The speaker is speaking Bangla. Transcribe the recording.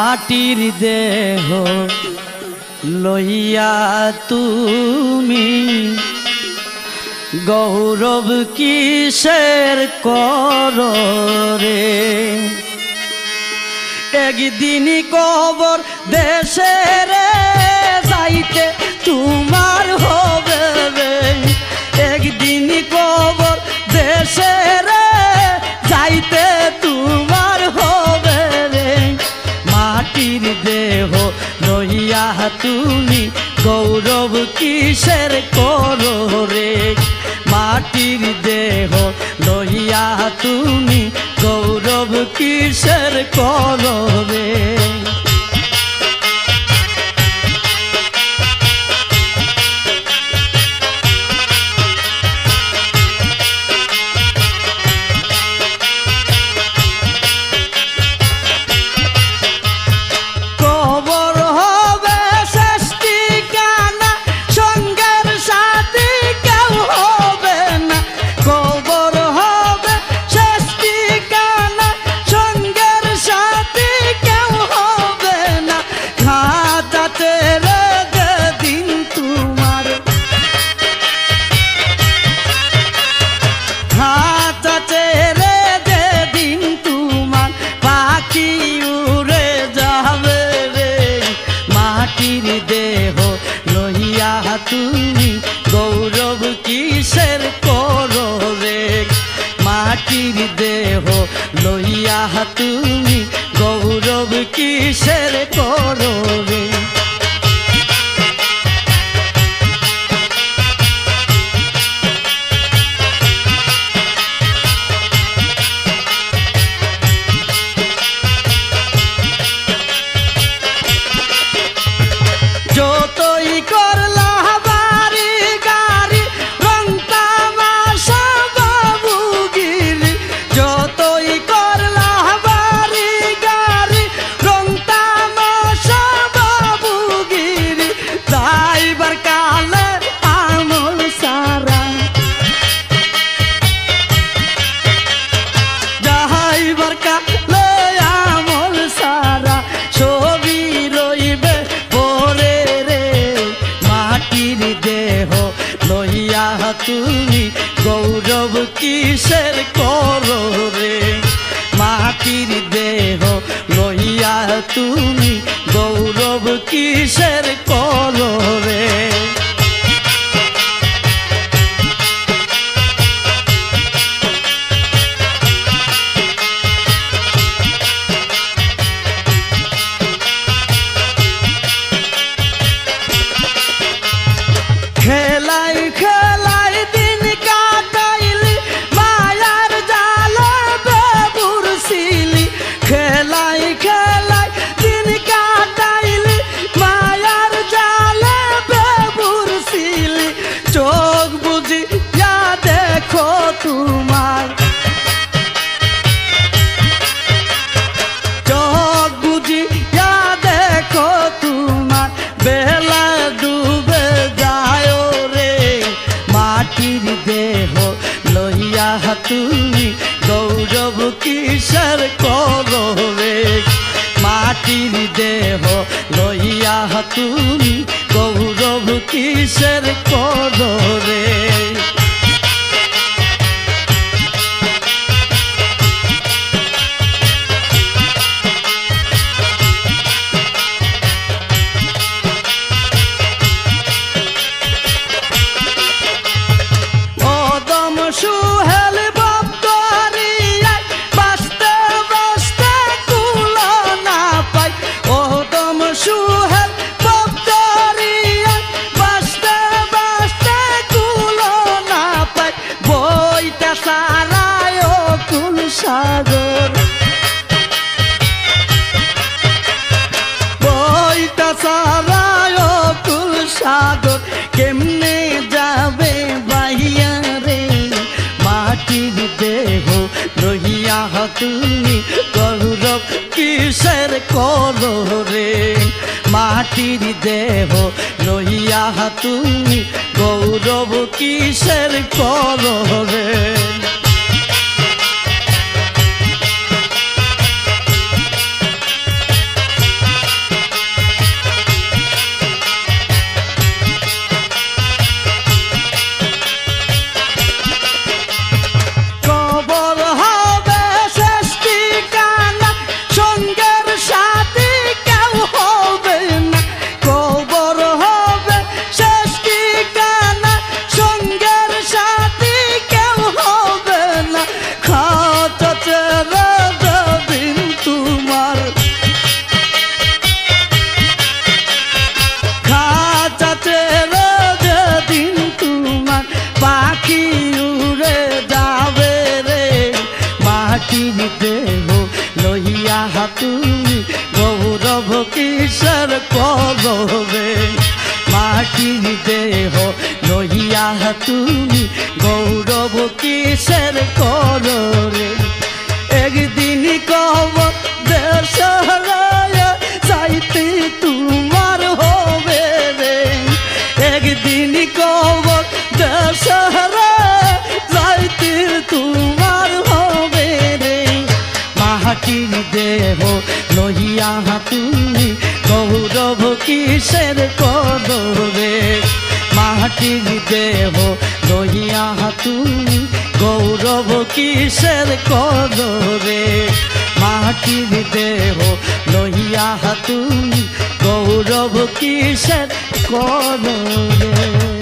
মাটির দেহ লইয়া তুমি গৌরব কিসের করো রে। একদিন কবর দেশে রে যাইতে তোমার হবে রে। একদিন কবর দেশে রে যাইতে তোমার হবে রে। মাটির দেহ লইয়া তুমি গৌরব কিসের করো রে। মাটির দেহ লইয়া তুমি গৌরব কিসের করো রে। দেহ লইয়া তুমি গৌরব কিসের করো রে। মাটির দেহ লইয়া তুমি গৌরব কিসের করো রে। যতই করলা বাড়ি গাড়ি রং তামাশা বাবুগিরি। যতই করলা বাড়ি গাড়ি রং তামাশা বাবুগিরি। যাইবার কালে আমল সারা যাইবার কালে আমল সারা ছবি রইবে পরে রে। মাটির দেহ লইয়া তুমি গৌরব কিসের করো রে। মাটির দেহ লইয়া তুমি গৌরব কিসের করো রে। খেলাই খেলাই দিন কাটাইলি মায়ার জালে বেবুরছিলি। খেলাই খেলাই দিন কাটাইলি মায়ার জালে বেবুরছিলি। চোখ বুজিয়া দেখো তোমার চোখ বুজিয়া দেখো তোমার বেলা ডুবে যায় রে। মাটির দেহ লইয়া তুমি গৌরব কিসের করো রে। মাটির দেহ লইয়া তুমি গৌরব কিসের করো রে। সুহেল বকরিয়ায় বাঁচতে বাঁচতে কুলো না পাই। ওদম সুহেল বকরিয়ায় বাঁচতে বাঁচতে কুলো না পাই। বইটা সারায় কুল সাগর বইটা সারায় কুল সাগর। কেমনে যাবে বাইয়া রে। মাটির দেহ লইয়া তুমি গৌরব কিসের করো রে। মাটির দেহ লইয়া তুমি গৌরব কিসের করো রে। তুমি গৌরব কিসের করো রে একদিন কব দেশ হারায়া যাইতে তোমার হবে রে একদিন কব দেশ হারায়া যাইতে তোমার হবে রে মাটির দেহ লইয়া তুমি গৌরব কিসের করো রে মাটির দেহ লইয়া তুমি গৌরব কিসের করো রে মাটির দেহ লইয়া তুমি গৌরব কিসের করো রে।